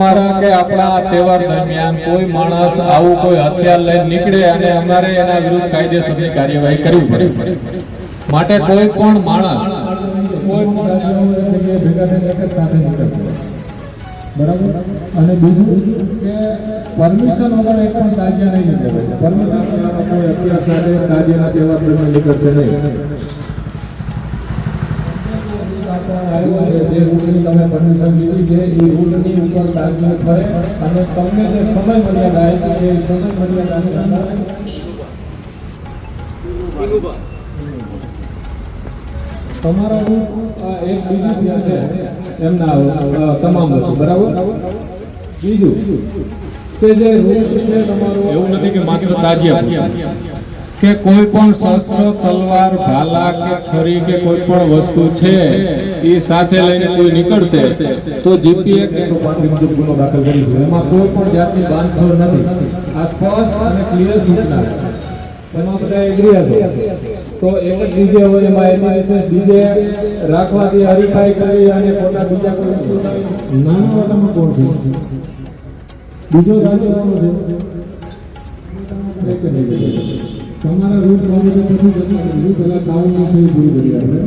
અમારા કે આપણા તહેવાર દરમિયાન કોઈ માણસ આવું કોઈ હથિયાર લઈને નીકળે અને અમારે એના વિરુદ્ધ કાયદેસરની કાર્યવાહી કરવી પડે। માટે કોઈ પણ માણસ કોઈ બરાબર। અને બીજું કે પરમિશન વગર એક પણ તાજિયા નહીં નીકળે। પરમિશન વગર કોઈ હથિયાર સાથે તાજિયાના તહેવાર દરમિયાન નીકળશે નહીં। જે રૂલની તમે પરમિશન લીધી છે એ રૂલની ઉપર તાજિયો ફરે અને તમને જે સમય મર્યાદા આપી છે એ સમય મર્યાદાની અંદર તમારો રૂલ એક બીજી છે એમના તમામ લોકો બરાબર। બીજું કે જે રૂલ છે તમારો એવું નથી કે માત્ર તાજિયા કે કોઈ પણ શસ્ત્ર તલવાર ભાલા કે છરી કે કોઈ પણ વસ્તુ છે એ સાથે લઈને કોઈ નીકળશે તો જીપીએ 135 મુજબ ગુનો દાખલ કરી છે। એમાં કોઈ પણ જાતની બાંધછોડ નથી। આ સ્પષ્ટ અને ક્લિયર સૂચના છે। એમાં બધા એગ્રી હશે તો એક જ ડીજે હોય એમાં એની વિશેષ ડીજે રાખવાથી હરીફાઈ કરી અને ખોટા બીજા કોઈ વસ્તુ નાના વાળામાં કોણ છે બીજો રાજ્ય કોણ છે તમારા રૂટ બાબતે પછી પહેલા કાઉન્ટમાં પૂરી કરી આપણે।